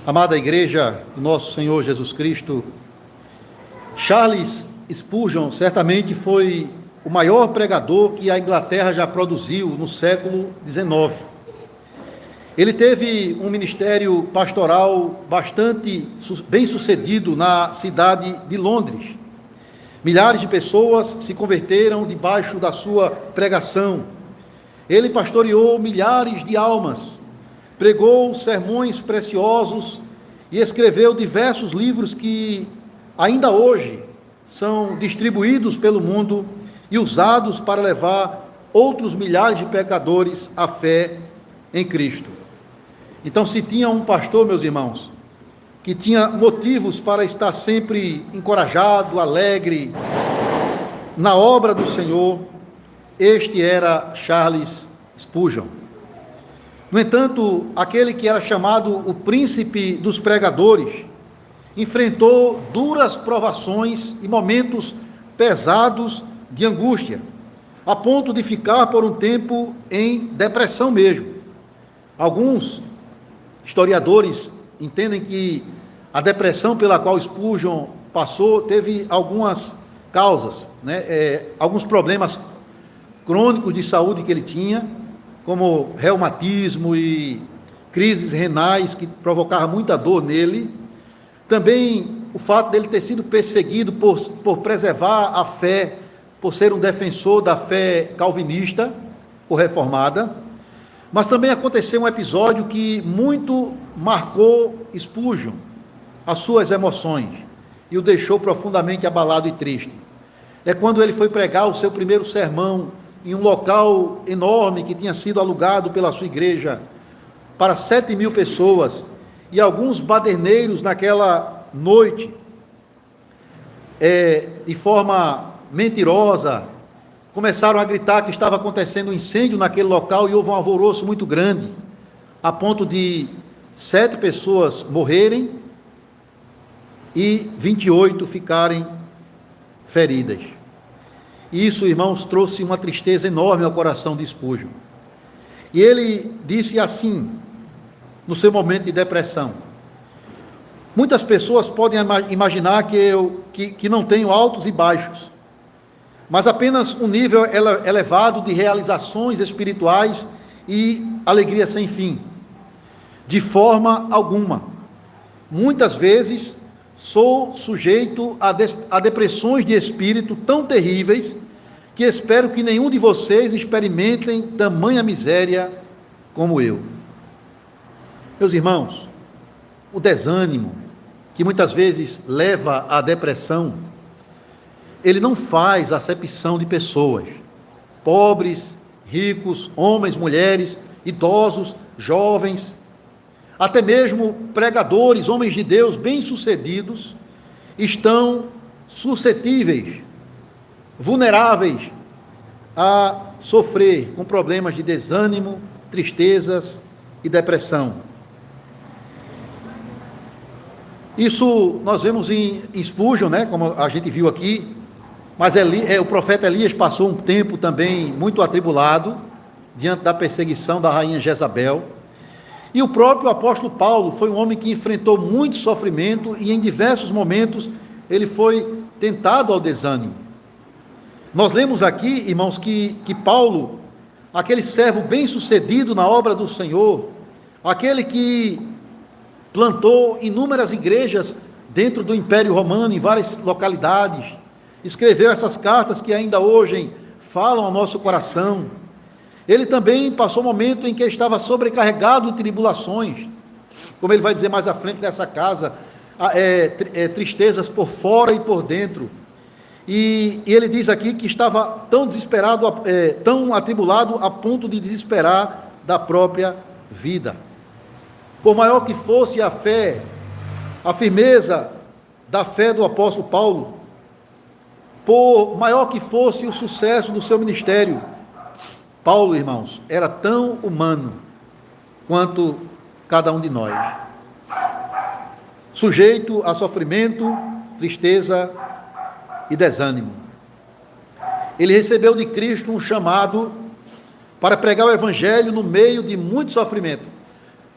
Amada Igreja do nosso Senhor Jesus Cristo, Charles Spurgeon certamente foi o maior pregador que a Inglaterra já produziu no século XIX. Ele teve um ministério pastoral bastante bem sucedido na cidade de Londres. Milhares de pessoas se converteram debaixo da sua pregação. Ele pastoreou milhares de almas, pregou sermões preciosos e escreveu diversos livros que ainda hoje são distribuídos pelo mundo e usados para levar outros milhares de pecadores à fé em Cristo. Então, se tinha um pastor, meus irmãos, que tinha motivos para estar sempre encorajado, alegre na obra do Senhor, este era Charles Spurgeon. No entanto, aquele que era chamado o príncipe dos pregadores, enfrentou duras provações e momentos pesados de angústia, a ponto de ficar por um tempo em depressão mesmo. Alguns historiadores entendem que a depressão pela qual Spurgeon passou teve algumas causas, alguns problemas crônicos de saúde que ele tinha, como reumatismo e crises renais que provocavam muita dor nele. Também o fato dele ter sido perseguido por preservar a fé, por ser um defensor da fé calvinista ou reformada. Mas também aconteceu um episódio que muito marcou Spurgeon, as suas emoções, e o deixou profundamente abalado e triste. É quando ele foi pregar o seu primeiro sermão em um local enorme que tinha sido alugado pela sua igreja para 7.000 pessoas, e alguns baderneiros naquela noite, de forma mentirosa, começaram a gritar que estava acontecendo um incêndio naquele local e houve um alvoroço muito grande, a ponto de 7 pessoas morrerem e 28 ficarem feridas. Isso, irmãos, trouxe uma tristeza enorme ao coração de Spurgeon. E ele disse assim, no seu momento de depressão: muitas pessoas podem imaginar que não tenho altos e baixos, mas apenas um nível elevado de realizações espirituais e alegria sem fim. De forma alguma. Muitas vezes sou sujeito a depressões de espírito tão terríveis que espero que nenhum de vocês experimentem tamanha miséria como eu. Meus irmãos, o desânimo, que muitas vezes leva à depressão, ele não faz acepção de pessoas, pobres, ricos, homens, mulheres, idosos, jovens, até mesmo pregadores, homens de Deus bem-sucedidos, estão suscetíveis, vulneráveis a sofrer com problemas de desânimo, tristezas e depressão. Isso nós vemos em Spurgeon, como a gente viu aqui, mas o profeta Elias passou um tempo também muito atribulado, diante da perseguição da rainha Jezabel. E o próprio apóstolo Paulo foi um homem que enfrentou muito sofrimento e em diversos momentos ele foi tentado ao desânimo. Nós lemos aqui, irmãos, que Paulo, aquele servo bem-sucedido na obra do Senhor, aquele que plantou inúmeras igrejas dentro do Império Romano, em várias localidades, escreveu essas cartas que ainda hoje falam ao nosso coração. Ele também passou um momento em que estava sobrecarregado de tribulações, como ele vai dizer mais à frente dessa casa, tristezas por fora e por dentro. E ele diz aqui que estava tão desesperado, tão atribulado a ponto de desesperar da própria vida. Por maior que fosse a fé, a firmeza da fé do apóstolo Paulo, por maior que fosse o sucesso do seu ministério, Paulo, irmãos, era tão humano quanto cada um de nós, sujeito a sofrimento, tristeza e desânimo. Ele recebeu de Cristo um chamado para pregar o evangelho no meio de muito sofrimento.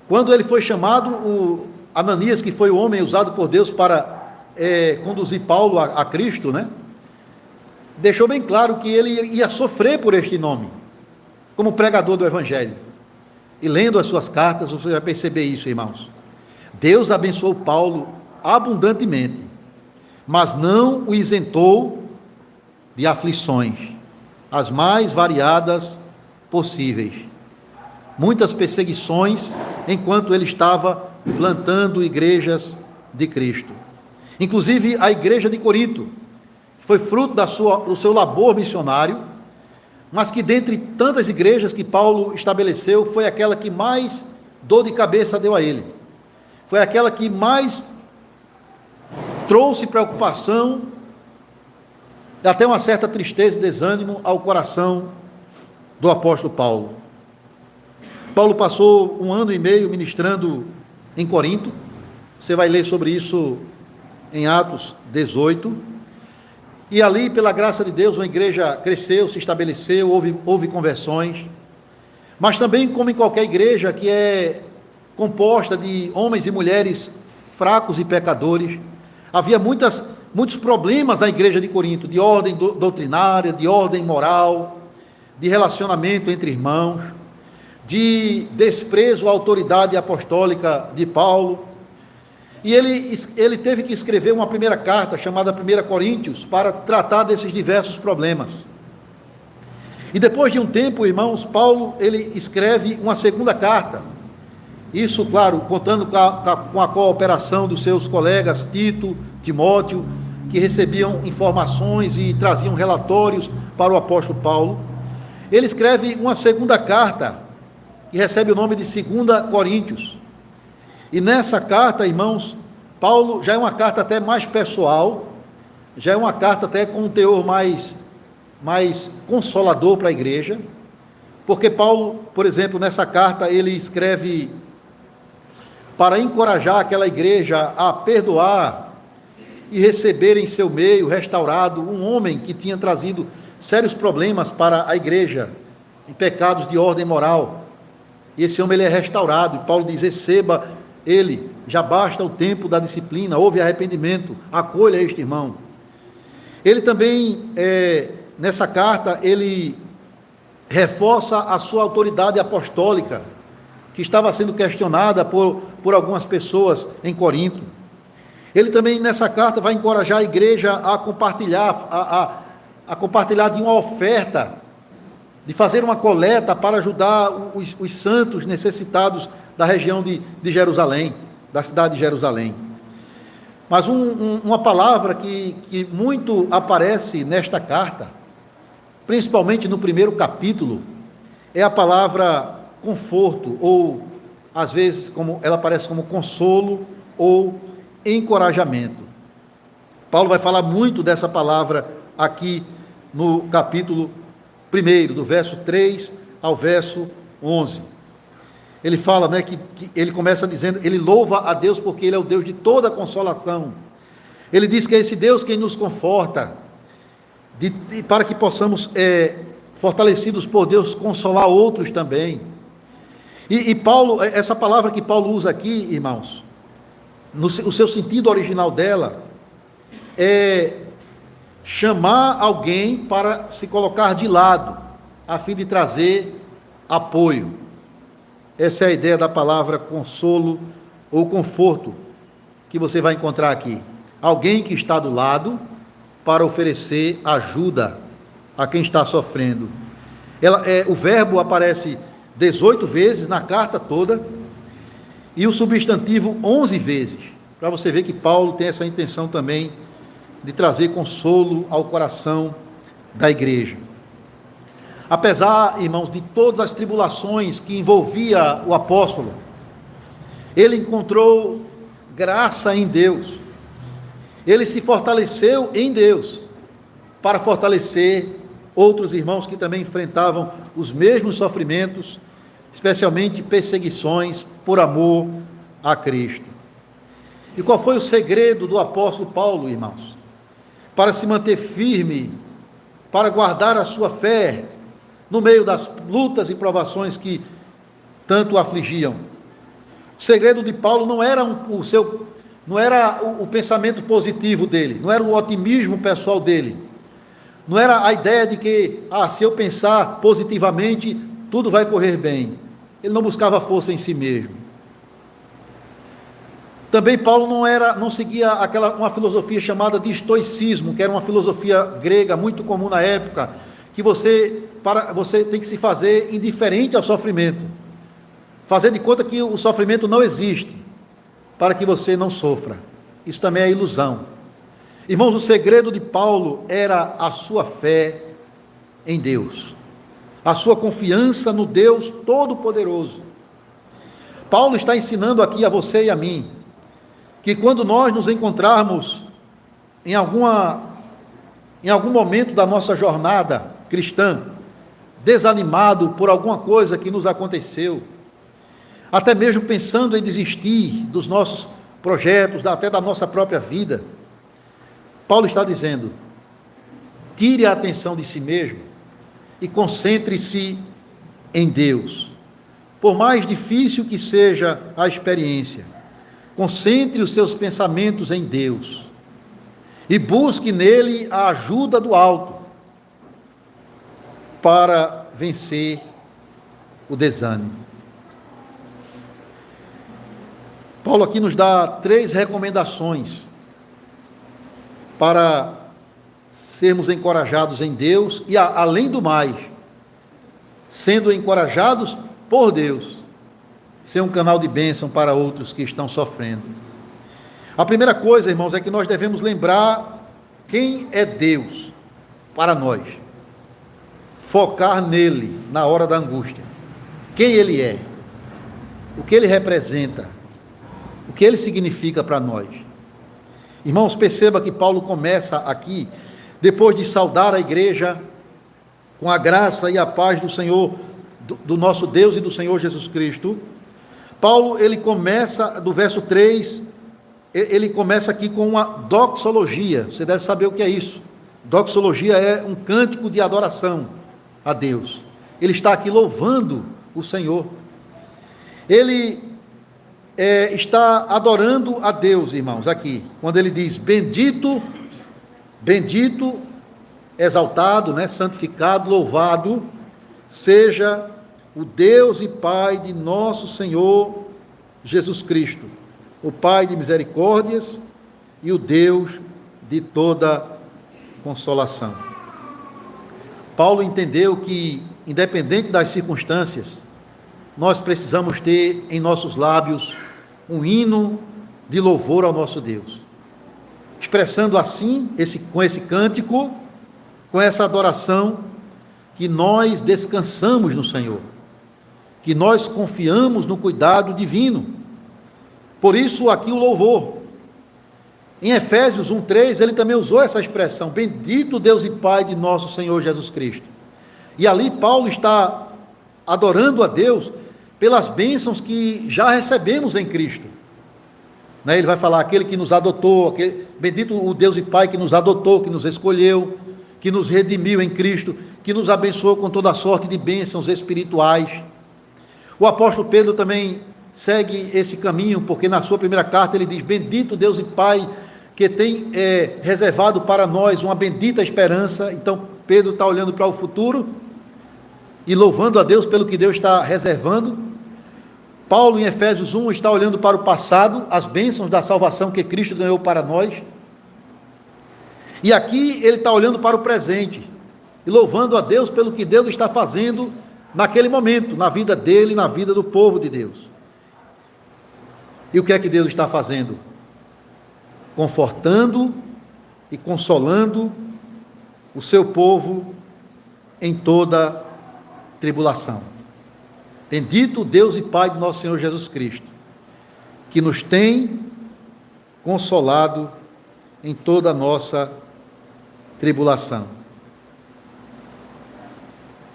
Quando ele foi chamado, Ananias, que foi o homem usado por Deus para conduzir Paulo a Cristo, né? Deixou bem claro que ele ia sofrer por este nome, como pregador do Evangelho. E lendo as suas cartas, você vai perceber isso, irmãos. Deus abençoou Paulo abundantemente, mas não o isentou de aflições, as mais variadas possíveis. Muitas perseguições, enquanto ele estava plantando igrejas de Cristo. Inclusive a igreja de Corinto, que foi fruto do seu labor missionário, mas que dentre tantas igrejas que Paulo estabeleceu, foi aquela que mais dor de cabeça deu a ele. Foi aquela que mais trouxe preocupação, até uma certa tristeza e desânimo ao coração do apóstolo Paulo. Paulo passou 1 ano e meio ministrando em Corinto. Você vai ler sobre isso em Atos 18. E ali, pela graça de Deus, uma igreja cresceu, se estabeleceu, houve conversões. Mas também, como em qualquer igreja que é composta de homens e mulheres fracos e pecadores, havia muitos problemas na igreja de Corinto, de ordem doutrinária, de ordem moral, de relacionamento entre irmãos, de desprezo à autoridade apostólica de Paulo. E ele teve que escrever uma primeira carta, chamada 1 Coríntios, para tratar desses diversos problemas. E depois de um tempo, irmãos, Paulo, ele escreve uma segunda carta. Isso, claro, contando com a cooperação dos seus colegas Tito, Timóteo, que recebiam informações e traziam relatórios para o apóstolo Paulo. Ele escreve uma segunda carta, que recebe o nome de 2 Coríntios. E nessa carta, irmãos, Paulo já é uma carta até mais pessoal, já é uma carta até com um teor mais consolador para a igreja, porque Paulo, por exemplo, nessa carta, ele escreve para encorajar aquela igreja a perdoar e receber em seu meio, restaurado, um homem que tinha trazido sérios problemas para a igreja, em pecados de ordem moral. E esse homem ele é restaurado, e Paulo diz: receba ele, já basta o tempo da disciplina, houve arrependimento, acolha este irmão. Ele também, nessa carta, ele reforça a sua autoridade apostólica, que estava sendo questionada por algumas pessoas em Corinto. Ele também, nessa carta, vai encorajar a igreja a compartilhar, a compartilhar de uma oferta, de fazer uma coleta para ajudar os santos necessitados da região de Jerusalém, da cidade de Jerusalém. Mas uma palavra que muito aparece nesta carta, principalmente no primeiro capítulo, é a palavra conforto, ou às vezes ela aparece como consolo ou encorajamento. Paulo vai falar muito dessa palavra aqui no capítulo 1, do verso 3 ao verso 11. Ele fala, né, que ele começa dizendo, ele louva a Deus porque ele é o Deus de toda consolação. Ele diz que é esse Deus quem nos conforta, para que possamos, fortalecidos por Deus, consolar outros também. E Paulo, essa palavra que Paulo usa aqui, irmãos, o seu sentido original dela é chamar alguém para se colocar de lado, a fim de trazer apoio. Essa é a ideia da palavra consolo ou conforto que você vai encontrar aqui. Alguém que está do lado para oferecer ajuda a quem está sofrendo. O verbo aparece 18 vezes na carta toda e o substantivo 11 vezes, para você ver que Paulo tem essa intenção também de trazer consolo ao coração da igreja. Apesar, irmãos, de todas as tribulações que envolvia o apóstolo, ele encontrou graça em Deus. Ele se fortaleceu em Deus para fortalecer outros irmãos que também enfrentavam os mesmos sofrimentos, especialmente perseguições por amor a Cristo. E qual foi o segredo do apóstolo Paulo, irmãos? Para se manter firme, para guardar a sua fé no meio das lutas e provações que tanto o afligiam. O segredo de Paulo não era o pensamento positivo dele, não era o otimismo pessoal dele, não era a ideia de que, se eu pensar positivamente, tudo vai correr bem. Ele não buscava força em si mesmo. Também Paulo não seguia uma filosofia chamada de estoicismo, que era uma filosofia grega muito comum na época, que você tem que se fazer indiferente ao sofrimento, fazer de conta que o sofrimento não existe, para que você não sofra. Isso também é ilusão. Irmãos, o segredo de Paulo era a sua fé em Deus, a sua confiança no Deus Todo-Poderoso. Paulo está ensinando aqui a você e a mim, que quando nós nos encontrarmos em algum momento da nossa jornada cristã, desanimado por alguma coisa que nos aconteceu, até mesmo pensando em desistir dos nossos projetos, até da nossa própria vida, Paulo está dizendo: tire a atenção de si mesmo e concentre-se em Deus. Por mais difícil que seja a experiência, concentre os seus pensamentos em Deus e busque nele a ajuda do alto para vencer o desânimo. Paulo aqui nos dá 3 recomendações para sermos encorajados em Deus e, além do mais, sendo encorajados por Deus, ser um canal de bênção para outros que estão sofrendo. A primeira coisa, irmãos, é que nós devemos lembrar quem é Deus para nós. Focar nele na hora da angústia. Quem ele é, o que ele representa, o que ele significa para nós. Irmãos, perceba que Paulo começa aqui, depois de saudar a igreja com a graça e a paz do Senhor, do nosso Deus e do Senhor Jesus Cristo. Paulo, ele começa, do verso 3, ele começa aqui com uma doxologia. Você deve saber o que é isso. Doxologia é um cântico de adoração a Deus. Ele está aqui louvando o Senhor. Ele está adorando a Deus, irmãos, aqui, quando ele diz: bendito, bendito, exaltado, santificado, louvado, seja o Deus e Pai de nosso Senhor Jesus Cristo, o Pai de misericórdias e o Deus de toda consolação. Paulo entendeu que, independente das circunstâncias, nós precisamos ter em nossos lábios um hino de louvor ao nosso Deus, expressando assim, com esse cântico, com essa adoração, que nós descansamos no Senhor, que nós confiamos no cuidado divino. Por isso aqui o louvor. Em Efésios 1:3, ele também usou essa expressão: bendito Deus e Pai de nosso Senhor Jesus Cristo. E ali Paulo está adorando a Deus pelas bênçãos que já recebemos em Cristo. Ele vai falar: aquele que nos adotou, bendito o Deus e Pai que nos adotou, que nos escolheu, que nos redimiu em Cristo, que nos abençoou com toda sorte de bênçãos espirituais. O apóstolo Pedro também segue esse caminho, porque na sua primeira carta ele diz: bendito Deus e Pai que tem reservado para nós uma bendita esperança. Então Pedro está olhando para o futuro e louvando a Deus pelo que Deus está reservando. Paulo, em Efésios 1, está olhando para o passado, as bênçãos da salvação que Cristo ganhou para nós. E aqui ele está olhando para o presente e louvando a Deus pelo que Deus está fazendo naquele momento, na vida dele, na vida do povo de Deus. E o que é que Deus está fazendo? Confortando e consolando o seu povo em toda tribulação. Bendito Deus e Pai de nosso Senhor Jesus Cristo, que nos tem consolado em toda a nossa tribulação.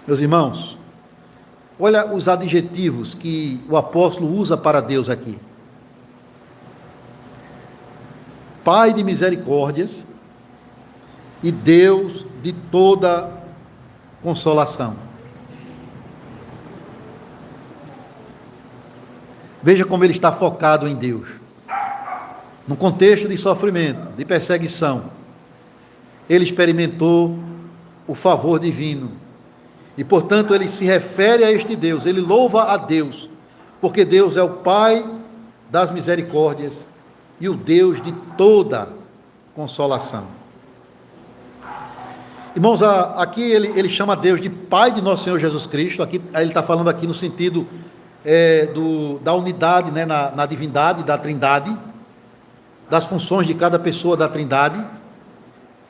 Meus irmãos, olha os adjetivos que o apóstolo usa para Deus aqui: Pai de misericórdias e Deus de toda consolação. Veja como ele está focado em Deus. Num contexto de sofrimento, de perseguição, ele experimentou o favor divino. E, portanto, ele se refere a este Deus, ele louva a Deus, porque Deus é o Pai das misericórdias e o Deus de toda consolação. Irmãos, aqui ele chama Deus de Pai de nosso Senhor Jesus Cristo. Aqui ele está falando aqui no sentido da unidade, né, na divindade da Trindade, das funções de cada pessoa da Trindade.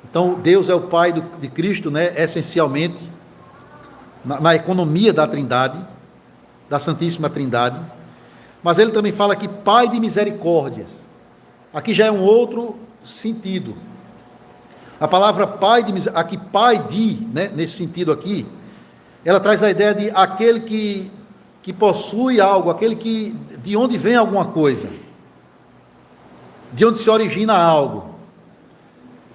Então, Deus é o Pai de Cristo, né, essencialmente, na economia da Trindade, da Santíssima Trindade. Mas ele também fala aqui Pai de misericórdias. Aqui já é um outro sentido. A palavra pai de aqui pai de, né, nesse sentido aqui, ela traz a ideia de aquele que possui algo, aquele que de onde vem alguma coisa, de onde se origina algo.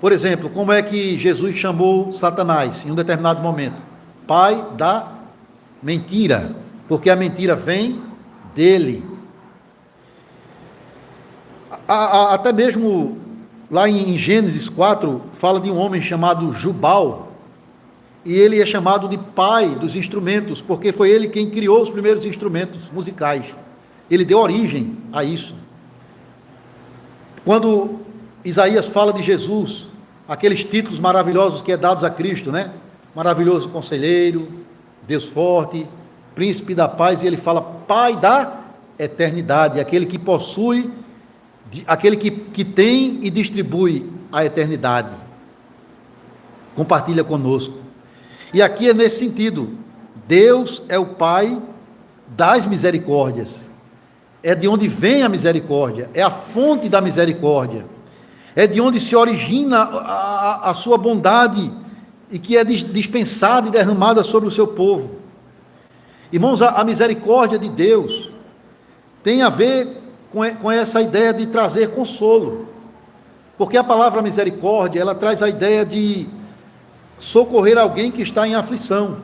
Por exemplo, como é que Jesus chamou Satanás em um determinado momento? Pai da mentira, porque a mentira vem dele. Até mesmo lá em Gênesis 4, fala de um homem chamado Jubal, e ele é chamado de pai dos instrumentos, porque foi ele quem criou os primeiros instrumentos musicais. Ele deu origem a isso. Quando Isaías fala de Jesus, aqueles títulos maravilhosos que é dados a Cristo, né? Maravilhoso Conselheiro, Deus Forte, Príncipe da Paz, e ele fala Pai da eternidade, aquele que possui, aquele que tem e distribui a eternidade, compartilha conosco. E aqui é nesse sentido, Deus é o Pai das misericórdias, é de onde vem a misericórdia, é a fonte da misericórdia, é de onde se origina a sua bondade, e que é dispensada e derramada sobre o seu povo. Irmãos, a misericórdia de Deus tem a ver com essa ideia de trazer consolo, porque a palavra misericórdia, ela traz a ideia de socorrer alguém que está em aflição,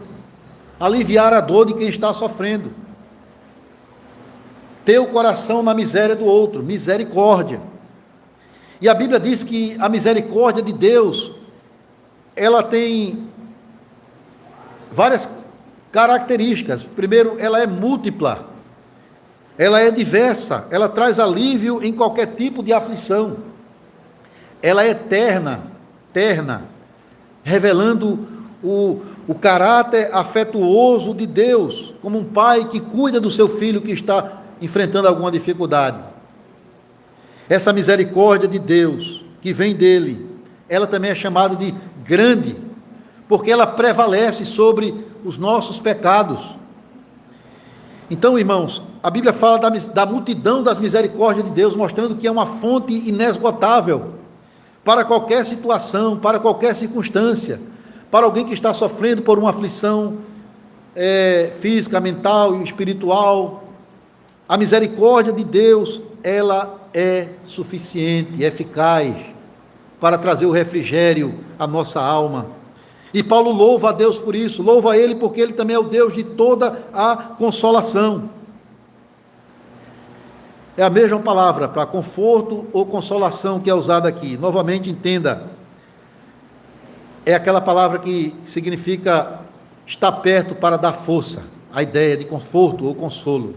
aliviar a dor de quem está sofrendo, ter o coração na miséria do outro, misericórdia. E a Bíblia diz que a misericórdia de Deus, ela tem várias características. Primeiro, ela é múltipla, ela é diversa, ela traz alívio em qualquer tipo de aflição, ela é eterna, revelando o caráter afetuoso de Deus, como um pai que cuida do seu filho que está enfrentando alguma dificuldade. Essa misericórdia de Deus, que vem dele, ela também é chamada de grande, porque ela prevalece sobre os nossos pecados. Então, irmãos, a Bíblia fala da multidão das misericórdias de Deus, mostrando que é uma fonte inesgotável para qualquer situação, para qualquer circunstância, para alguém que está sofrendo por uma aflição física, mental e espiritual. A misericórdia de Deus, ela é suficiente, eficaz para trazer o refrigério à nossa alma. E Paulo louva a Deus por isso, louva a Ele porque Ele também é o Deus de toda a consolação. É a mesma palavra para conforto ou consolação que é usada aqui. Novamente, entenda, é aquela palavra que significa estar perto para dar força, a ideia de conforto ou consolo.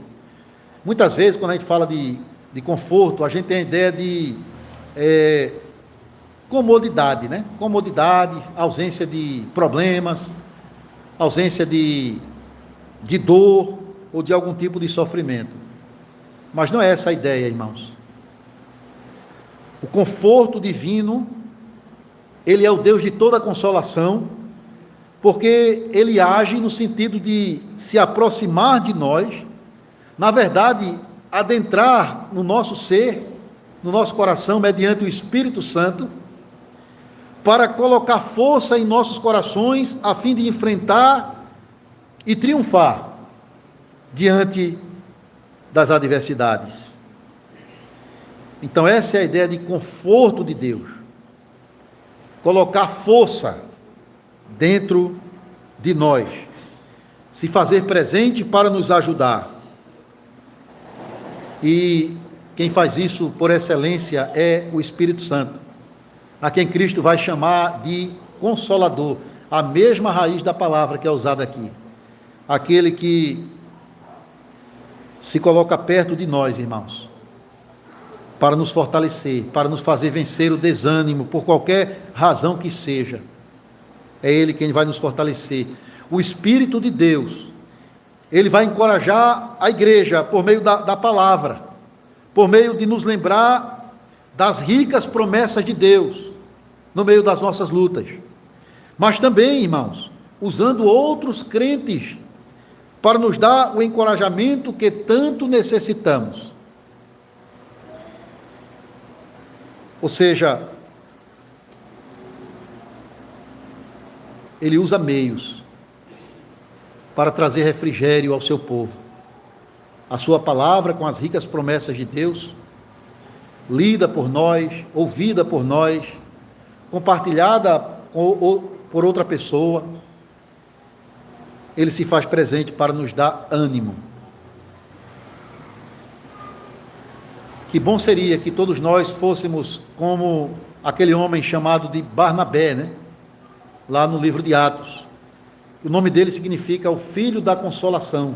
Muitas vezes, quando a gente fala de conforto, a gente tem a ideia de comodidade, né? Comodidade, ausência de problemas, ausência de dor ou de algum tipo de sofrimento. Mas não é essa a ideia, irmãos. O conforto divino, Ele é o Deus de toda consolação, porque Ele age no sentido de se aproximar de nós, na verdade, adentrar no nosso ser, no nosso coração, mediante o Espírito Santo, para colocar força em nossos corações, a fim de enfrentar e triunfar diante das adversidades. Então essa é a ideia de conforto de Deus, colocar força dentro de nós, se fazer presente para nos ajudar. E quem faz isso por excelência é o Espírito Santo, a quem Cristo vai chamar de Consolador, a mesma raiz da palavra que é usada aqui. Aquele que se coloca perto de nós, irmãos, para nos fortalecer, para nos fazer vencer o desânimo, por qualquer razão que seja. É Ele quem vai nos fortalecer. O Espírito de Deus, Ele vai encorajar a igreja por meio da palavra, por meio de nos lembrar das ricas promessas de Deus, no meio das nossas lutas. Mas também, irmãos, usando outros crentes, para nos dar o encorajamento que tanto necessitamos. Ou seja, Ele usa meios para trazer refrigério ao seu povo. A sua palavra, com as ricas promessas de Deus, lida por nós, ouvida por nós, compartilhada por outra pessoa, Ele se faz presente para nos dar ânimo. Que bom seria que todos nós fôssemos como aquele homem chamado de Barnabé, né? Lá no livro de Atos. O nome dele significa o filho da consolação.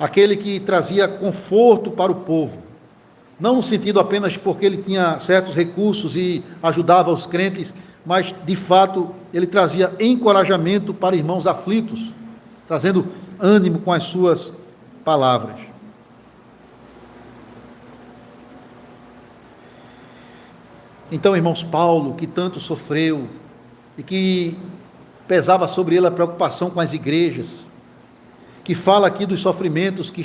Aquele que trazia conforto para o povo. Não no sentido apenas porque ele tinha certos recursos e ajudava os crentes, mas de fato ele trazia encorajamento para irmãos aflitos, trazendo ânimo com as suas palavras. Então, irmãos, Paulo, que tanto sofreu e que pesava sobre ele a preocupação com as igrejas, que fala aqui dos sofrimentos que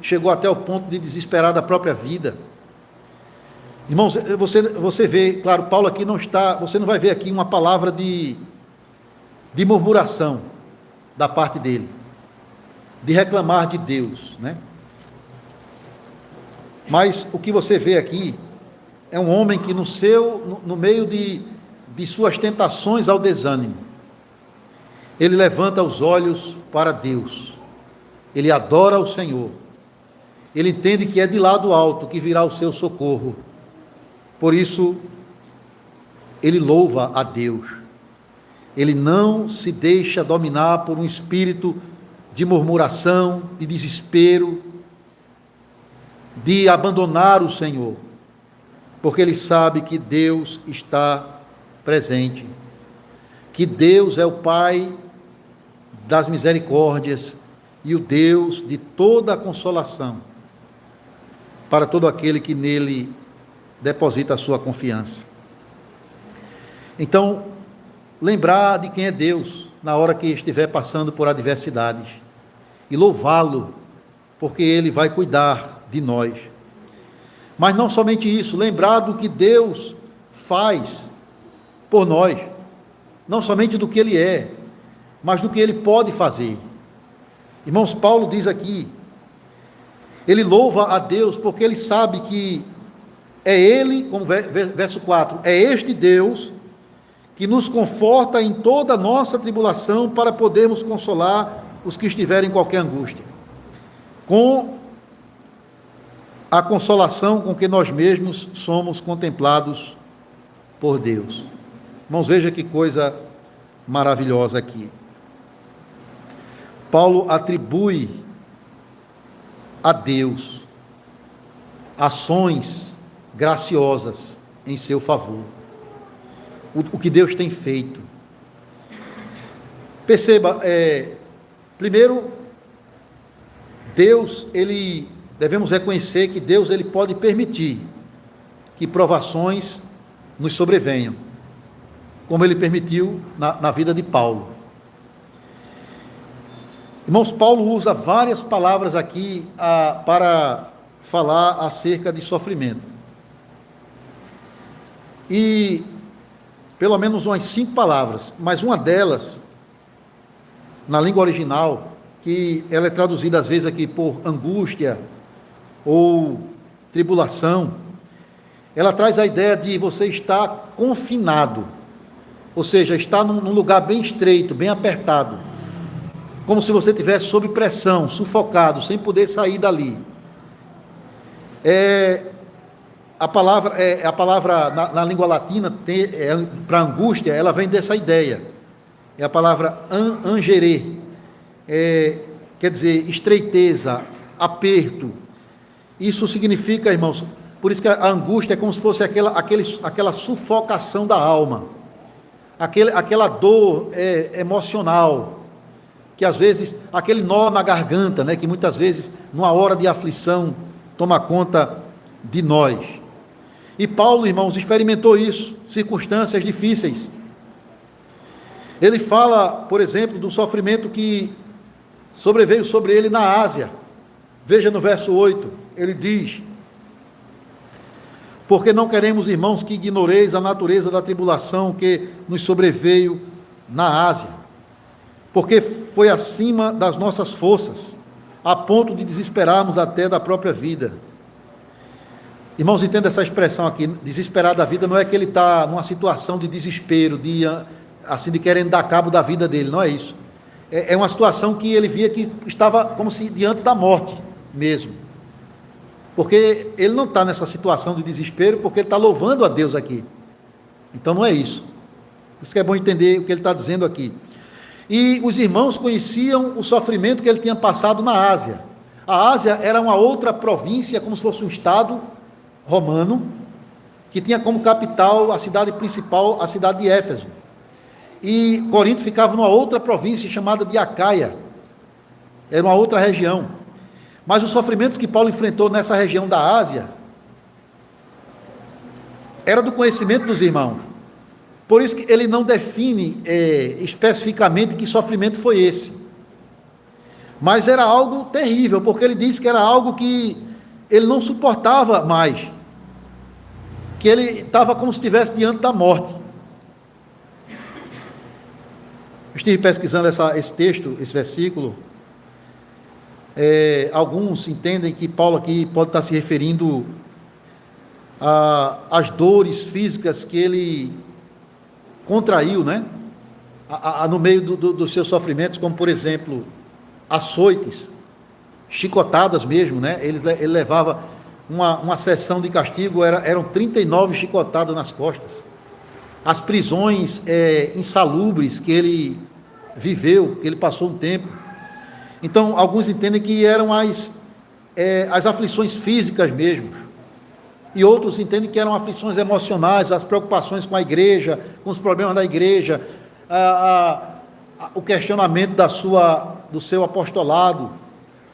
chegou até o ponto de desesperar da própria vida. Irmãos, você vê, claro, Paulo aqui não está, você não vai ver aqui uma palavra de murmuração da parte dele, de reclamar de Deus, né? Mas o que você vê aqui é um homem que no meio de suas tentações ao desânimo, ele levanta os olhos para Deus, ele adora o Senhor, ele entende que é de lá do alto que virá o seu socorro, por isso ele louva a Deus, ele não se deixa dominar por um espírito de murmuração, de desespero, de abandonar o Senhor, porque ele sabe que Deus está presente, que Deus é o Pai das misericórdias e o Deus de toda a consolação para todo aquele que nele deposita a sua confiança. Então, lembrar de quem é Deus na hora que estiver passando por adversidades e louvá-lo, porque Ele vai cuidar de nós. Mas não somente isso, lembrar do que Deus faz por nós, não somente do que Ele é, mas do que Ele pode fazer. Irmãos, Paulo diz aqui, ele louva a Deus porque ele sabe que é Ele, como verso 4, é este Deus que nos conforta em toda a nossa tribulação para podermos consolar os que estiverem em qualquer angústia, com a consolação com que nós mesmos somos contemplados por Deus. Irmãos, veja que coisa maravilhosa aqui. Paulo atribui a Deus ações graciosas em seu favor. O que Deus tem feito. Perceba, primeiro, Deus, devemos reconhecer que Deus ele pode permitir que provações nos sobrevenham, como ele permitiu na vida de Paulo. Irmãos, Paulo usa várias palavras aqui para falar acerca de sofrimento. E pelo menos umas 5 palavras, mas uma delas, na língua original, que ela é traduzida às vezes aqui por angústia ou tribulação, ela traz a ideia de você estar confinado, ou seja, estar num lugar bem estreito, bem apertado, como se você estivesse sob pressão, sufocado, sem poder sair dali. A palavra na língua latina, para angústia, ela vem dessa ideia. É a palavra angerê. Quer dizer, estreiteza, aperto. Isso significa, irmãos, por isso que a angústia é como se fosse aquela sufocação da alma, aquela dor emocional, que às vezes, aquele nó na garganta, né, que muitas vezes, numa hora de aflição, toma conta de nós. E Paulo, irmãos, experimentou isso, circunstâncias difíceis. Ele fala, por exemplo, do sofrimento que sobreveio sobre ele na Ásia. Veja no verso 8, ele diz: porque não queremos, irmãos, que ignoreis a natureza da tribulação que nos sobreveio na Ásia, porque foi acima das nossas forças, a ponto de desesperarmos até da própria vida. Irmãos, entenda essa expressão aqui, desesperar da vida, não é que ele está numa situação de desespero, de querendo dar cabo da vida dele, não é isso. É uma situação que ele via que estava como se diante da morte mesmo. Porque ele não está nessa situação de desespero, porque ele está louvando a Deus aqui. Então não é isso. Por isso que é bom entender o que ele está dizendo aqui. E os irmãos conheciam o sofrimento que ele tinha passado na Ásia. A Ásia era uma outra província, como se fosse um estado romano, que tinha como capital a cidade principal, a cidade de Éfeso. E Corinto ficava numa outra província chamada de Acaia. Era uma outra região. Mas os sofrimentos que Paulo enfrentou nessa região da Ásia era do conhecimento dos irmãos. Por isso que ele não define especificamente que sofrimento foi esse. Mas era algo terrível, porque ele disse que era algo que ele não suportava mais. Que ele estava como se estivesse diante da morte. Eu estive pesquisando esse texto, esse versículo. Alguns entendem que Paulo aqui pode estar se referindo às dores físicas que ele contraiu, né? No meio dos seus sofrimentos, como por exemplo, açoites, chicotadas mesmo, né? Ele levava uma sessão de castigo, eram 39 chicotadas nas costas. As prisões insalubres que ele viveu, que ele passou um tempo. Então, alguns entendem que eram as aflições físicas mesmo. E outros entendem que eram aflições emocionais, as preocupações com a igreja, com os problemas da igreja, o questionamento do seu apostolado.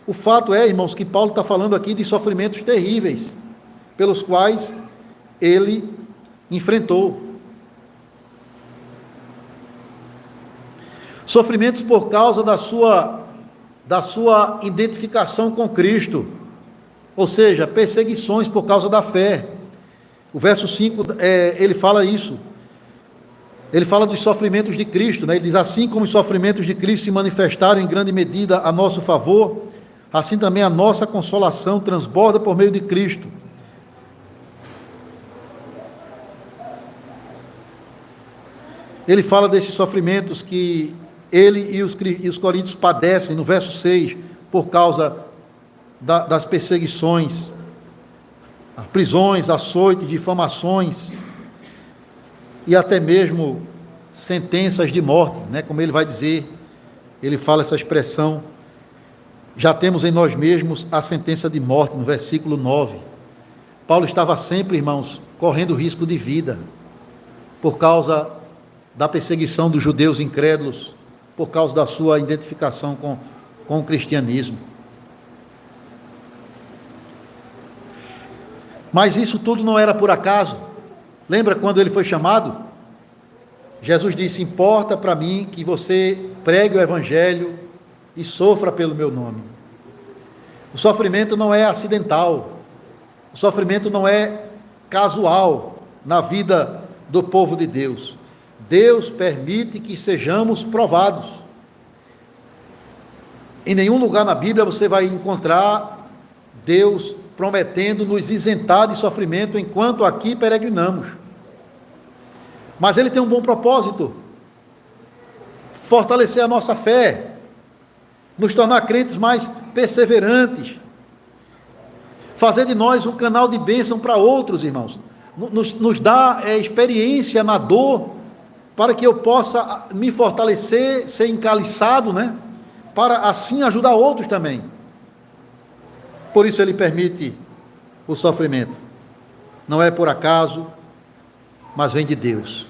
O fato é, irmãos, que Paulo está falando aqui de sofrimentos terríveis, pelos quais ele enfrentou. Sofrimentos por causa da sua identificação com Cristo, ou seja, perseguições por causa da fé. O verso 5, ele fala isso. Ele fala dos sofrimentos de Cristo, né? Ele diz: assim como os sofrimentos de Cristo se manifestaram em grande medida a nosso favor, assim também a nossa consolação transborda por meio de Cristo. Ele fala desses sofrimentos que ele e os coríntios padecem, no verso 6, por causa das perseguições, prisões, açoites, difamações, e até mesmo sentenças de morte, né? Como ele vai dizer, ele fala essa expressão: já temos em nós mesmos a sentença de morte, no versículo 9. Paulo estava sempre, irmãos, correndo risco de vida, por causa da perseguição dos judeus incrédulos, por causa da sua identificação com o cristianismo. Mas isso tudo não era por acaso. Lembra quando ele foi chamado? Jesus disse: importa para mim que você pregue o evangelho e sofra pelo meu nome. O sofrimento não é acidental, o sofrimento não é casual na vida do povo de Deus. Deus permite que sejamos provados. Em nenhum lugar na Bíblia você vai encontrar Deus prometendo nos isentar de sofrimento enquanto aqui peregrinamos. Mas Ele tem um bom propósito: fortalecer a nossa fé, nos tornar crentes mais perseverantes, fazer de nós um canal de bênção para outros, irmãos. Nos dá experiência na dor, para que eu possa me fortalecer, ser encaliçado, né? Para assim ajudar outros também. Por isso ele permite o sofrimento. Não é por acaso, mas vem de Deus.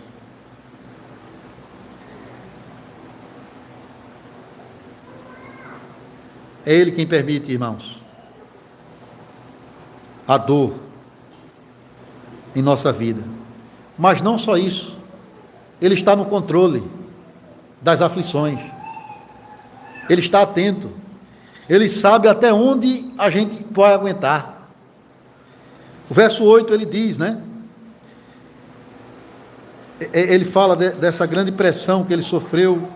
É Ele quem permite, irmãos, a dor em nossa vida. Mas não só isso. Ele está no controle das aflições. Ele está atento. Ele sabe até onde a gente pode aguentar. O verso 8 ele diz, né? Ele fala dessa grande pressão que ele sofreu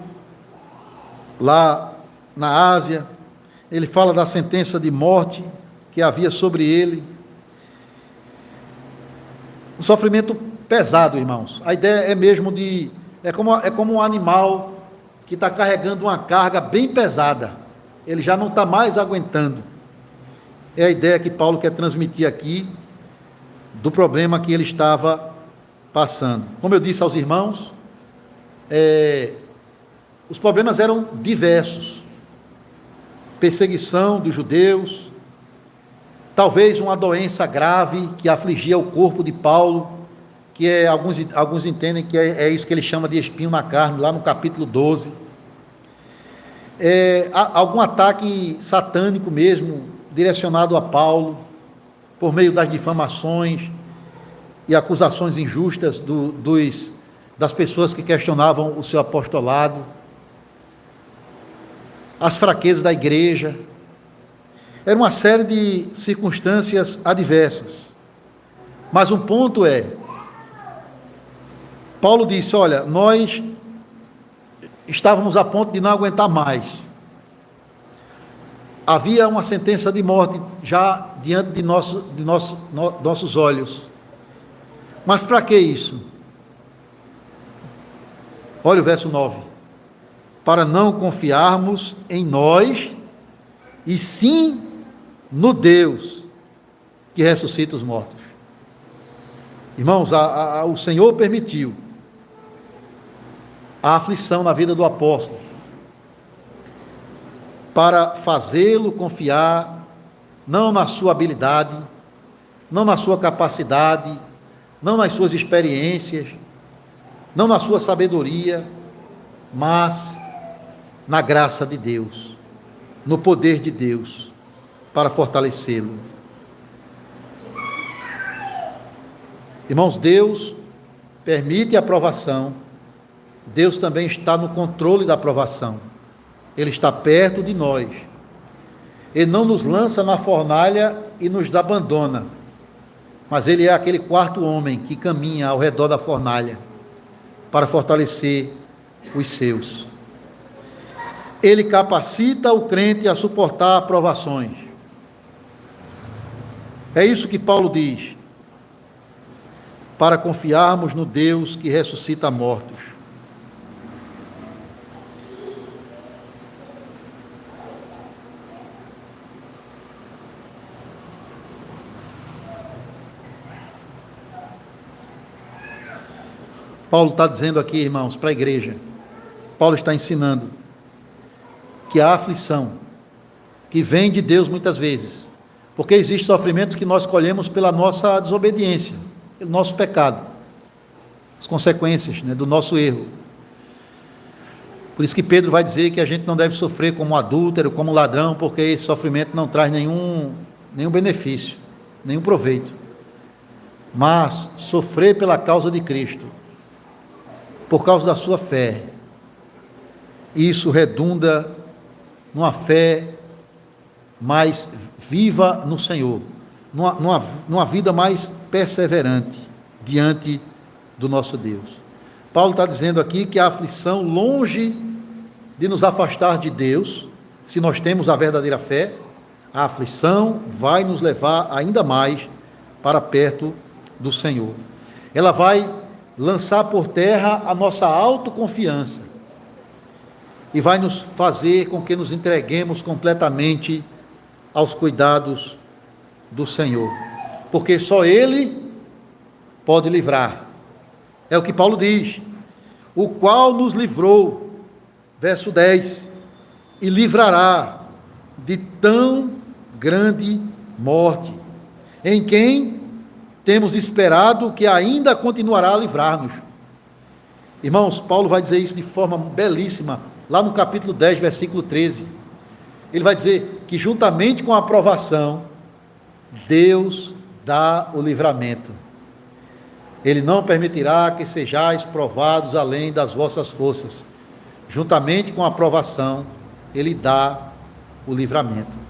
lá na Ásia. Ele fala da sentença de morte que havia sobre ele. Um sofrimento pesado, irmãos. A ideia é mesmo de... É como um animal que está carregando uma carga bem pesada. Ele já não está mais aguentando. É a ideia que Paulo quer transmitir aqui do problema que ele estava passando. Como eu disse aos irmãos, os problemas eram diversos. Perseguição dos judeus, talvez uma doença grave que afligia o corpo de Paulo, que alguns entendem que é isso que ele chama de espinho na carne, lá no capítulo 12. Algum ataque satânico mesmo, direcionado a Paulo, por meio das difamações e acusações injustas das pessoas que questionavam o seu apostolado, as fraquezas da igreja. Era uma série de circunstâncias adversas. Mas um ponto Paulo disse, olha, nós estávamos a ponto de não aguentar mais. Havia uma sentença de morte já diante de nossos olhos. Mas para que isso? Olha o verso 9. Para não confiarmos em nós, e sim no Deus que ressuscita os mortos. Irmãos, o Senhor permitiu a aflição na vida do apóstolo, para fazê-lo confiar, não na sua habilidade, não na sua capacidade, não nas suas experiências, não na sua sabedoria, mas na graça de Deus, no poder de Deus, para fortalecê-lo. Irmãos, Deus permite a provação, Deus também está no controle da provação. Ele está perto de nós. Ele não nos lança na fornalha e nos abandona, mas Ele é aquele quarto homem que caminha ao redor da fornalha para fortalecer os seus. Ele capacita o crente a suportar provações. É isso que Paulo diz, para confiarmos no Deus que ressuscita mortos. Paulo está dizendo aqui, irmãos, para a igreja, Paulo está ensinando que a aflição, que vem de Deus muitas vezes, porque existem sofrimentos que nós colhemos pela nossa desobediência, pelo nosso pecado, as consequências, né, do nosso erro. Por isso que Pedro vai dizer que a gente não deve sofrer como adúltero, como ladrão, porque esse sofrimento não traz nenhum benefício, nenhum proveito. Mas sofrer pela causa de Cristo, por causa da sua fé, isso redunda numa fé mais viva no Senhor, numa vida mais perseverante diante do nosso Deus. Paulo está dizendo aqui que a aflição, longe de nos afastar de Deus, se nós temos a verdadeira fé, a aflição vai nos levar ainda mais para perto do Senhor. Ela vai lançar por terra a nossa autoconfiança e vai nos fazer com que nos entreguemos completamente aos cuidados do Senhor, porque só Ele pode livrar. É o que Paulo diz, o qual nos livrou, verso 10, e livrará de tão grande morte, em quem temos esperado que ainda continuará a livrar-nos. Irmãos, Paulo vai dizer isso de forma belíssima, lá no capítulo 10, versículo 13. Ele vai dizer que juntamente com a aprovação, Deus dá o livramento. Ele não permitirá que sejais provados além das vossas forças. Juntamente com a aprovação, Ele dá o livramento.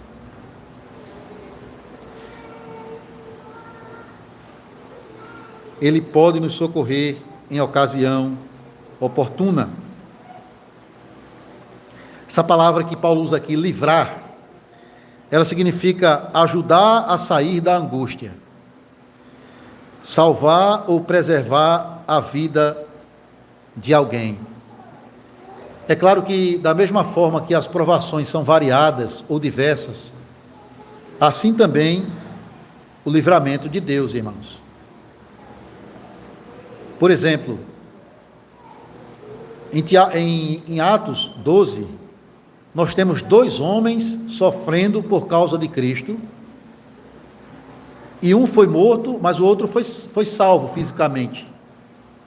Ele pode nos socorrer em ocasião oportuna. Essa palavra que Paulo usa aqui, livrar, ela significa ajudar a sair da angústia, salvar ou preservar a vida de alguém. É claro que, da mesma forma que as provações são variadas ou diversas, assim também o livramento de Deus, irmãos. Por exemplo, em Atos 12, nós temos 2 homens sofrendo por causa de Cristo, e um foi morto, mas o outro foi salvo fisicamente.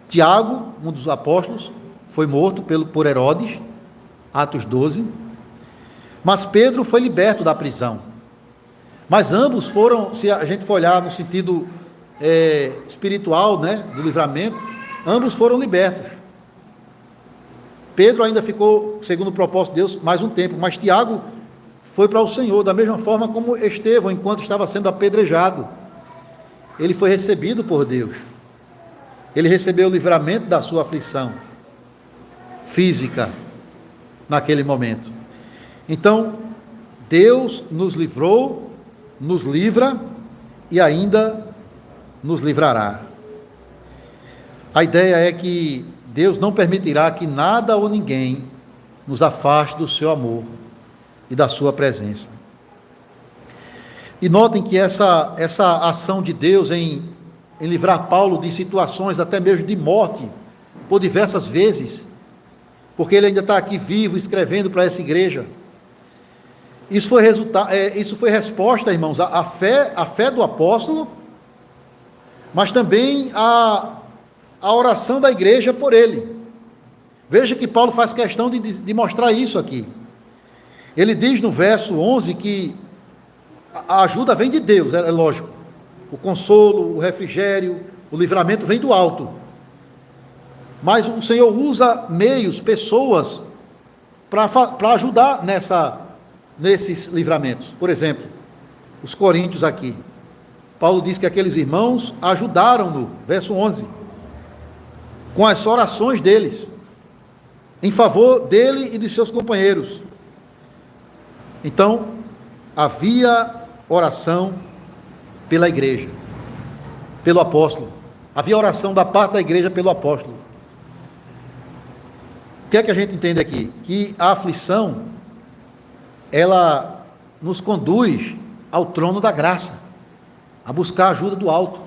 Tiago, um dos apóstolos, foi morto por Herodes, Atos 12, mas Pedro foi liberto da prisão. Mas ambos foram, se a gente for olhar no sentido espiritual, né, do livramento, ambos foram libertos. Pedro ainda ficou, segundo o propósito de Deus, mais um tempo, mas Tiago foi para o Senhor, da mesma forma como Estevão, enquanto estava sendo apedrejado. Ele foi recebido por Deus. Ele recebeu o livramento da sua aflição física naquele momento. Então, Deus nos livrou, nos livra e ainda nos livrará. A ideia é que Deus não permitirá que nada ou ninguém nos afaste do seu amor e da sua presença. E notem que essa ação de Deus em livrar Paulo de situações até mesmo de morte, por diversas vezes, porque ele ainda está aqui vivo, escrevendo para essa igreja. Isso foi resposta, irmãos, à fé do apóstolo, mas também a oração da igreja por ele. Veja que Paulo faz questão de mostrar isso aqui. Ele diz no verso 11 que a ajuda vem de Deus, é lógico. O consolo, o refrigério, o livramento vem do alto. Mas o Senhor usa meios, pessoas, para ajudar nesses livramentos. Por exemplo, os coríntios aqui. Paulo diz que aqueles irmãos ajudaram-no, verso 11, com as orações deles, em favor dele e de seus companheiros. Então, havia oração pela igreja, pelo apóstolo. Havia oração da parte da igreja pelo apóstolo. O que é que a gente entende aqui? Que a aflição, ela nos conduz ao trono da graça, a buscar a ajuda do alto,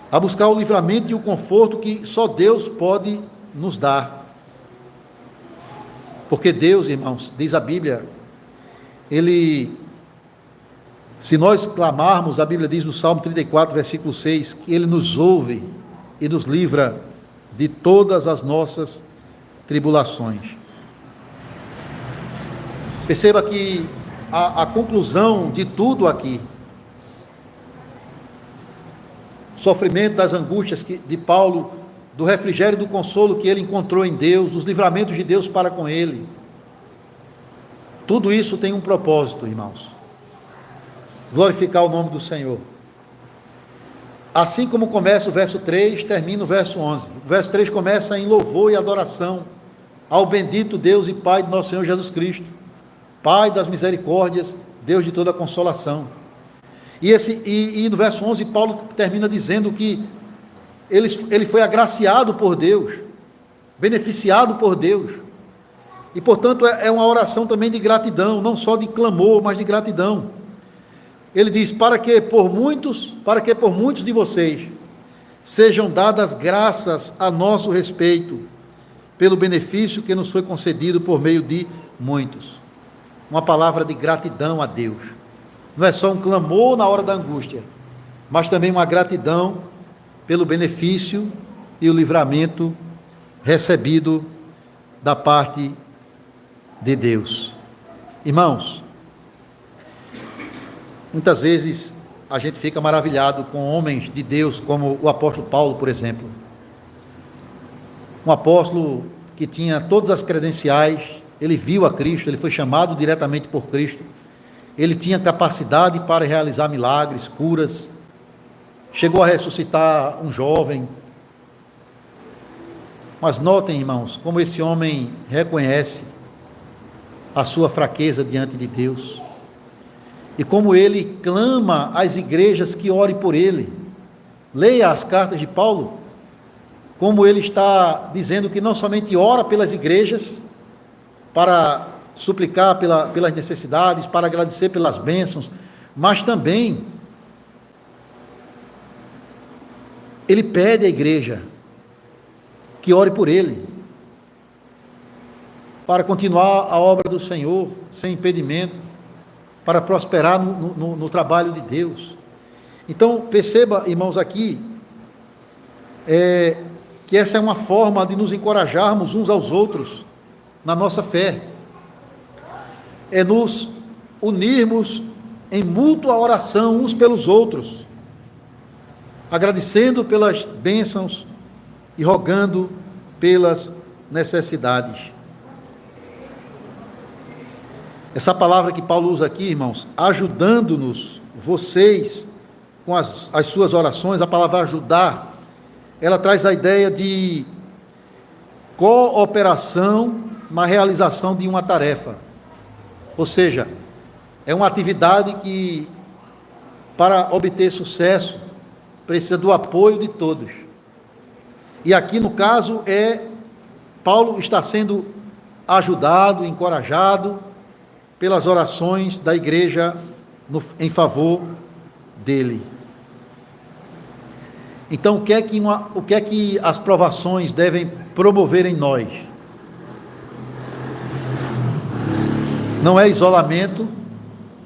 a buscar o livramento e o conforto que só Deus pode nos dar. Porque Deus, irmãos, diz a Bíblia, se nós clamarmos, a Bíblia diz no Salmo 34, versículo 6, que Ele nos ouve e nos livra de todas as nossas tribulações. Perceba que a conclusão de tudo aqui, sofrimento, das angústias de Paulo, do refrigério e do consolo que ele encontrou em Deus, dos livramentos de Deus para com ele, tudo isso tem um propósito, irmãos: glorificar o nome do Senhor. Assim como começa o verso 3, termina o verso 11. O verso 3 começa em louvor e adoração ao bendito Deus e Pai de nosso Senhor Jesus Cristo, Pai das misericórdias, Deus de toda consolação. E no verso 11, Paulo termina dizendo que ele foi agraciado por Deus, beneficiado por Deus. E, portanto, é uma oração também de gratidão, não só de clamor, mas de gratidão. Ele diz: para que por muitos de vocês sejam dadas graças a nosso respeito, pelo benefício que nos foi concedido por meio de muitos. Uma palavra de gratidão a Deus. Não é só um clamor na hora da angústia, mas também uma gratidão pelo benefício e o livramento recebido da parte de Deus. Irmãos, muitas vezes a gente fica maravilhado com homens de Deus, como o apóstolo Paulo, por exemplo. Um apóstolo que tinha todas as credenciais, ele viu a Cristo, ele foi chamado diretamente por Cristo, ele tinha capacidade para realizar milagres, curas, chegou a ressuscitar um jovem. Mas notem, irmãos, como esse homem reconhece a sua fraqueza diante de Deus, e como ele clama às igrejas que orem por ele. Leia as cartas de Paulo, como ele está dizendo que não somente ora pelas igrejas, para suplicar pelas necessidades, para agradecer pelas bênçãos, mas também ele pede à igreja que ore por ele, para continuar a obra do Senhor sem impedimento, para prosperar no trabalho de Deus. Então, perceba, irmãos, aqui, que essa é uma forma de nos encorajarmos uns aos outros na nossa fé, é nos unirmos em mútua oração uns pelos outros, agradecendo pelas bênçãos e rogando pelas necessidades. Essa palavra que Paulo usa aqui, irmãos, ajudando-nos, vocês, com as suas orações, a palavra ajudar, ela traz a ideia de cooperação na realização de uma tarefa. Ou seja, é uma atividade que, para obter sucesso, precisa do apoio de todos. E aqui, no caso, Paulo está sendo ajudado, encorajado pelas orações da igreja em favor dele. Então, o que é que as provações devem promover em nós? Não é isolamento,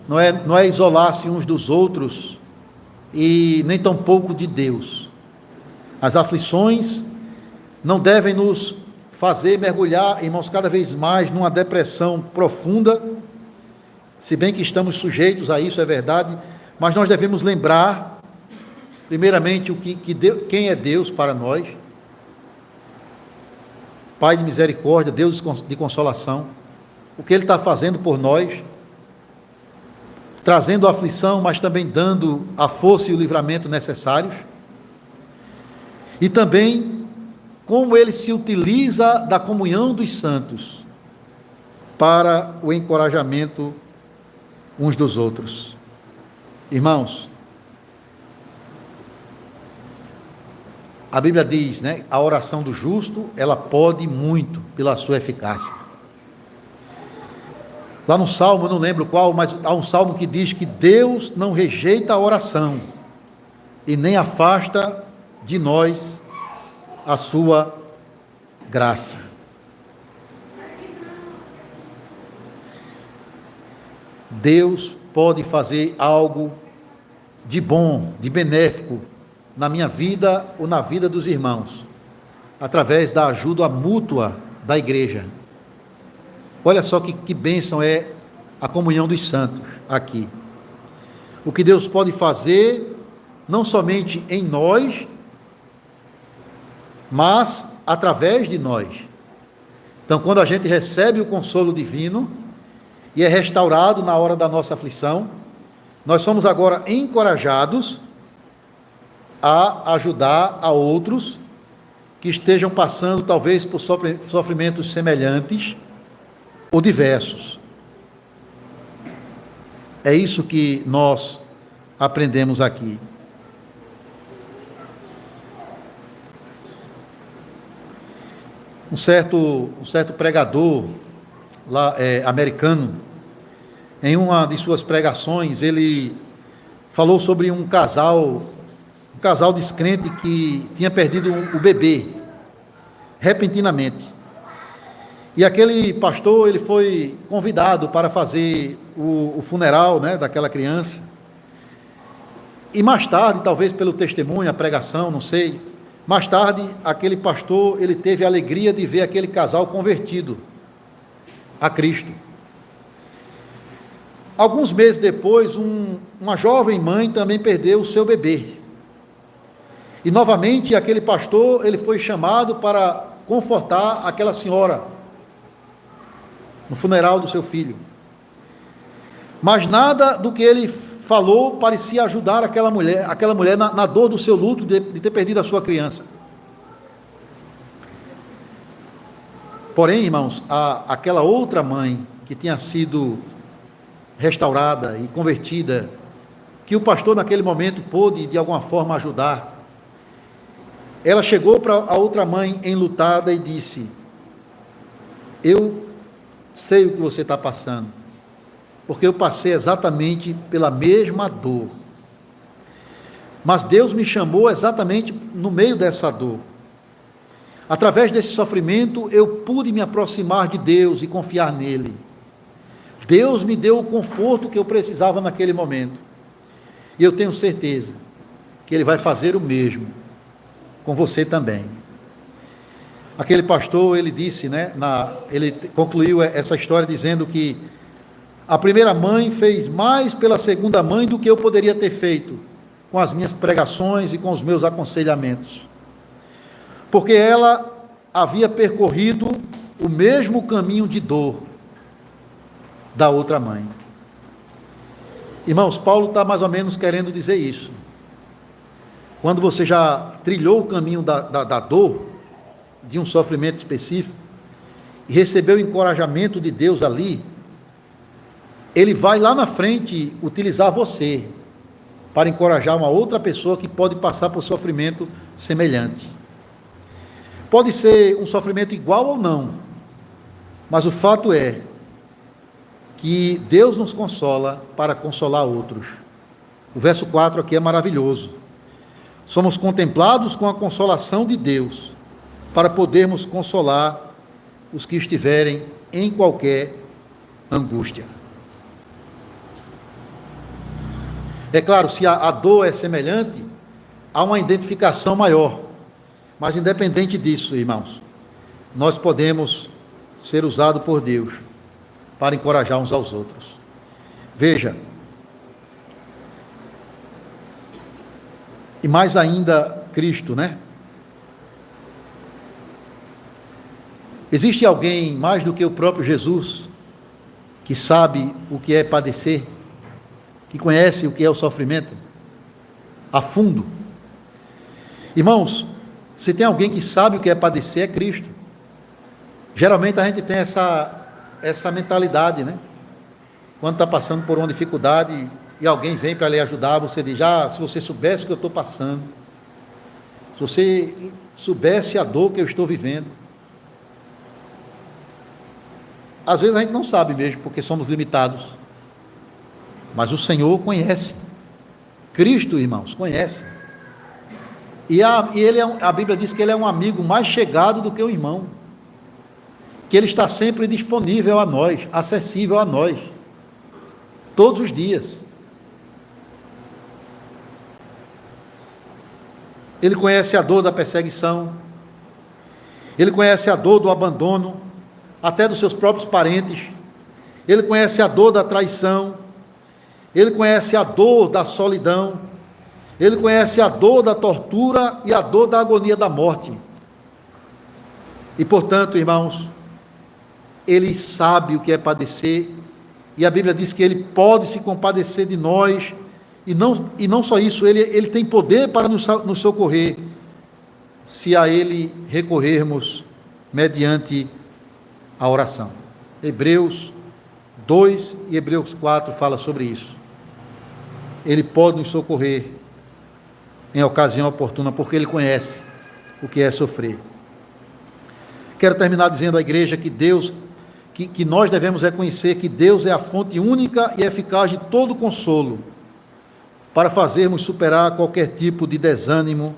não é isolar-se uns dos outros, e nem tampouco de Deus. As aflições não devem nos fazer mergulhar, irmãos, cada vez mais numa depressão profunda, se bem que estamos sujeitos a isso, é verdade, mas nós devemos lembrar, primeiramente, quem é Deus para nós. Pai de misericórdia, Deus de consolação, o que Ele está fazendo por nós, trazendo a aflição, mas também dando a força e o livramento necessários, e também como Ele se utiliza da comunhão dos santos para o encorajamento uns dos outros. Irmãos, a Bíblia diz, a oração do justo, ela pode muito pela sua eficácia. Lá no Salmo, eu não lembro qual, mas há um Salmo que diz que Deus não rejeita a oração e nem afasta de nós a sua graça. Deus pode fazer algo de bom, de benéfico, na minha vida ou na vida dos irmãos, através da ajuda mútua da igreja. Olha só que bênção é a comunhão dos santos aqui. O que Deus pode fazer, não somente em nós, mas através de nós. Então, quando a gente recebe o consolo divino e é restaurado na hora da nossa aflição, nós somos agora encorajados a ajudar a outros que estejam passando talvez por sofrimentos semelhantes ou diversos. É isso que nós aprendemos aqui. Um certo pregador lá, americano, em uma de suas pregações, ele falou sobre um casal descrente que tinha perdido o bebê, repentinamente. E aquele pastor, ele foi convidado para fazer o funeral, né, daquela criança. E mais tarde, talvez pelo testemunho, a pregação, não sei, mais tarde, aquele pastor, ele teve a alegria de ver aquele casal convertido a Cristo. Alguns meses depois, uma jovem mãe também perdeu o seu bebê. E novamente, aquele pastor, ele foi chamado para confortar aquela senhora no funeral do seu filho. Mas nada do que ele falou parecia ajudar aquela mulher na dor do seu luto de ter perdido a sua criança. Porém, irmãos, aquela outra mãe que tinha sido restaurada e convertida, que o pastor naquele momento pôde de alguma forma ajudar, ela chegou para a outra mãe enlutada e disse: eu sei o que você está passando, porque eu passei exatamente pela mesma dor, mas Deus me chamou exatamente no meio dessa dor. Através desse sofrimento eu pude me aproximar de Deus e confiar nele. Deus me deu o conforto que eu precisava naquele momento, e eu tenho certeza que Ele vai fazer o mesmo com você também. Aquele pastor, ele disse, né, ele concluiu essa história dizendo que a primeira mãe fez mais pela segunda mãe do que eu poderia ter feito com as minhas pregações e com os meus aconselhamentos, porque ela havia percorrido o mesmo caminho de dor da outra mãe. Irmãos, Paulo está mais ou menos querendo dizer isso. Quando você já trilhou o caminho da dor, de um sofrimento específico, e recebeu o encorajamento de Deus ali, Ele vai lá na frente utilizar você para encorajar uma outra pessoa que pode passar por sofrimento semelhante. Pode ser um sofrimento igual ou não, mas o fato é que Deus nos consola para consolar outros. O verso 4 aqui é maravilhoso. Somos contemplados com a consolação de Deus, para podermos consolar os que estiverem em qualquer angústia. É claro, se a dor é semelhante, há uma identificação maior, mas independente disso, irmãos, nós podemos ser usados por Deus para encorajar uns aos outros. Veja, e mais ainda Cristo, né? Existe alguém mais do que o próprio Jesus que sabe o que é padecer, que conhece o que é o sofrimento a fundo? Irmãos, se tem alguém que sabe o que é padecer, é Cristo. Geralmente a gente tem essa mentalidade, né? Quando está passando por uma dificuldade e alguém vem para lhe ajudar, você diz: se você soubesse o que eu estou passando, se você soubesse a dor que eu estou vivendo. Às vezes a gente não sabe mesmo, porque somos limitados, mas o Senhor conhece. Cristo, irmãos, conhece. E a Bíblia diz que Ele é um amigo mais chegado do que o irmão, que Ele está sempre disponível a nós, acessível a nós, todos os dias. Ele conhece a dor da perseguição, Ele conhece a dor do abandono, até dos seus próprios parentes. Ele conhece a dor da traição, Ele conhece a dor da solidão, Ele conhece a dor da tortura e a dor da agonia da morte. E portanto, irmãos, Ele sabe o que é padecer, e a Bíblia diz que Ele pode se compadecer de nós, e não só isso, Ele tem poder para nos socorrer, se a Ele recorrermos mediante a oração. Hebreus 2 e Hebreus 4 fala sobre isso. Ele pode nos socorrer em ocasião oportuna, porque Ele conhece o que é sofrer. Quero terminar dizendo à igreja que nós devemos reconhecer que Deus é a fonte única e eficaz de todo consolo, para fazermos superar qualquer tipo de desânimo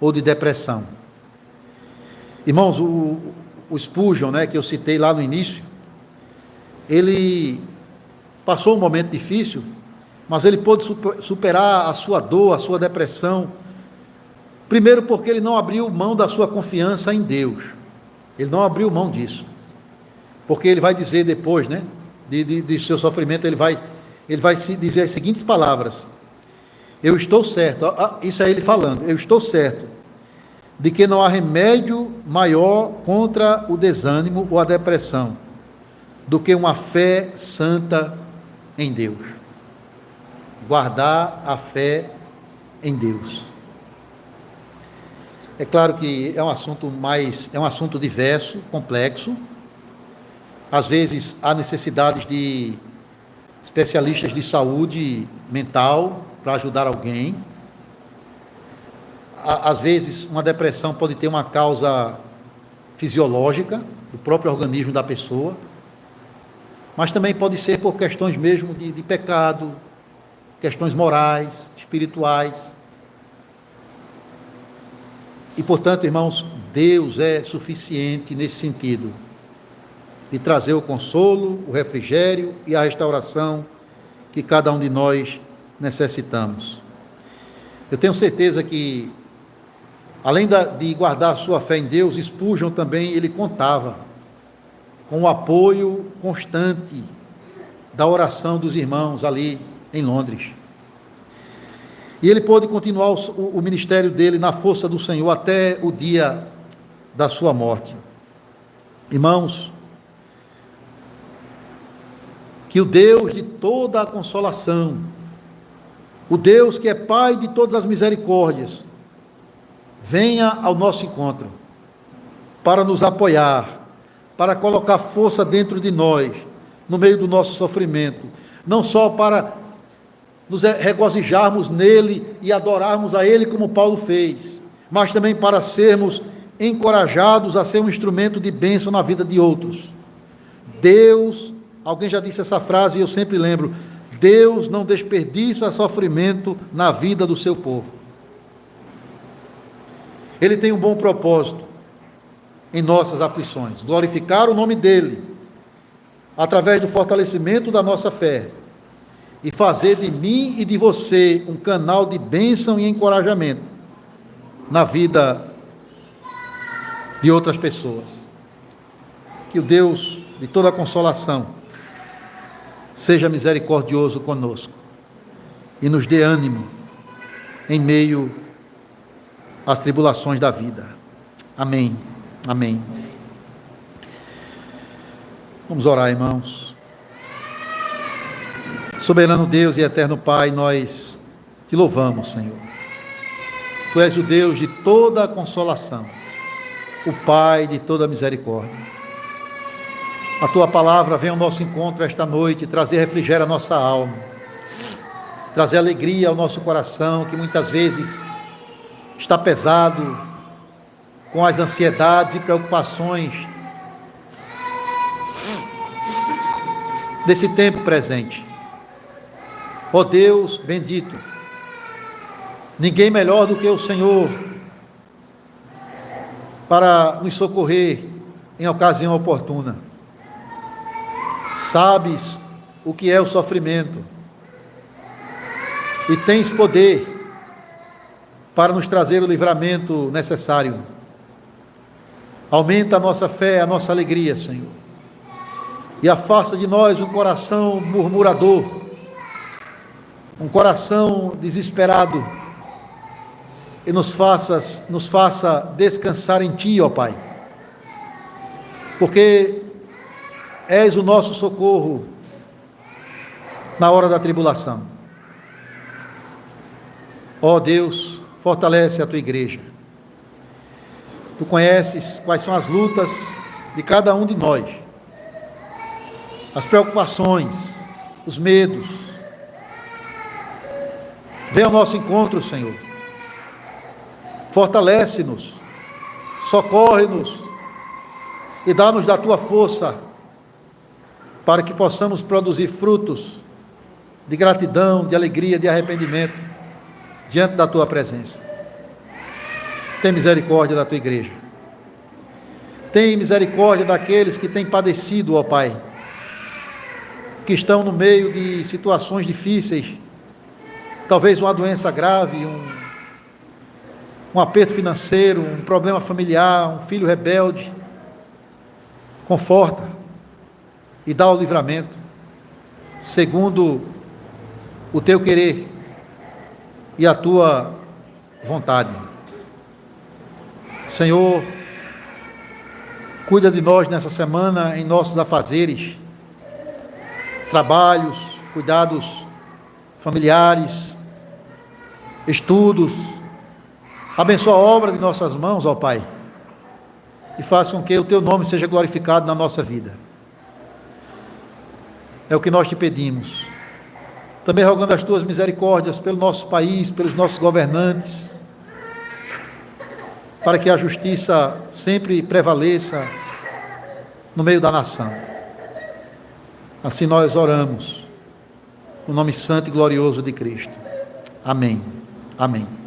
ou de depressão. Irmãos, o Spurgeon, que eu citei lá no início, ele passou um momento difícil, mas ele pôde superar a sua dor, a sua depressão, primeiro porque ele não abriu mão da sua confiança em Deus. Ele não abriu mão disso. Porque ele vai dizer depois, de seu sofrimento, ele vai dizer as seguintes palavras: eu estou certo, isso é ele falando, eu estou certo de que não há remédio maior contra o desânimo ou a depressão do que uma fé santa em Deus. Guardar a fé em Deus. É claro que é um assunto diverso, complexo. Às vezes há necessidades de especialistas de saúde mental para ajudar alguém. Às vezes uma depressão pode ter uma causa fisiológica, do próprio organismo da pessoa, mas também pode ser por questões mesmo de pecado, questões morais, espirituais. E, portanto, irmãos, Deus é suficiente nesse sentido, de trazer o consolo, o refrigério e a restauração que cada um de nós necessitamos. Eu tenho certeza que, além de guardar a sua fé em Deus, Spurgeon também, ele contava com o apoio constante da oração dos irmãos ali em Londres. E ele pôde continuar o ministério dele na força do Senhor até o dia da sua morte. Irmãos, que o Deus de toda a consolação, o Deus que é Pai de todas as misericórdias, venha ao nosso encontro para nos apoiar, para colocar força dentro de nós, no meio do nosso sofrimento, não só para nos regozijarmos nele e adorarmos a ele como Paulo fez, mas também para sermos encorajados a ser um instrumento de bênção na vida de outros. Deus, alguém já disse essa frase e eu sempre lembro, Deus não desperdiça sofrimento na vida do seu povo. Ele tem um bom propósito em nossas aflições, glorificar o nome dele, através do fortalecimento da nossa fé, e fazer de mim e de você um canal de bênção e encorajamento na vida de outras pessoas. Que o Deus de toda a consolação seja misericordioso conosco e nos dê ânimo em meio às tribulações da vida. Amém. Amém. Vamos orar, irmãos. Soberano Deus e eterno Pai, nós te louvamos, Senhor. Tu és o Deus de toda a consolação, o Pai de toda a misericórdia. A tua palavra vem ao nosso encontro esta noite, trazer refrigério à nossa alma, trazer alegria ao nosso coração, que muitas vezes está pesado com as ansiedades e preocupações desse tempo presente. Ó Deus bendito, ninguém melhor do que o Senhor para nos socorrer em ocasião oportuna. Sabes o que é o sofrimento e tens poder para nos trazer o livramento necessário. Aumenta a nossa fé, a nossa alegria, Senhor, e afasta de nós um coração murmurador, um coração desesperado, e nos faça descansar em Ti, ó Pai, porque és o nosso socorro na hora da tribulação. Ó Deus, fortalece a Tua igreja. Tu conheces quais são as lutas de cada um de nós, as preocupações, os medos. Vem ao nosso encontro, Senhor. Fortalece-nos, socorre-nos e dá-nos da Tua força para que possamos produzir frutos de gratidão, de alegria, de arrependimento diante da tua presença. Tem misericórdia da tua igreja. Tem misericórdia daqueles que têm padecido, ó Pai, que estão no meio de situações difíceis, talvez uma doença grave, um aperto financeiro, um problema familiar, um filho rebelde. Conforta e dá o livramento, segundo o teu querer e a tua vontade. Senhor, cuida de nós nessa semana em nossos afazeres, trabalhos, cuidados familiares, estudos. Abençoa a obra de nossas mãos, ó Pai, e faça com que o teu nome seja glorificado na nossa vida. É o que nós te pedimos. Também rogando as tuas misericórdias pelo nosso país, pelos nossos governantes, para que a justiça sempre prevaleça no meio da nação. Assim nós oramos, no nome santo e glorioso de Cristo. Amém. Amém.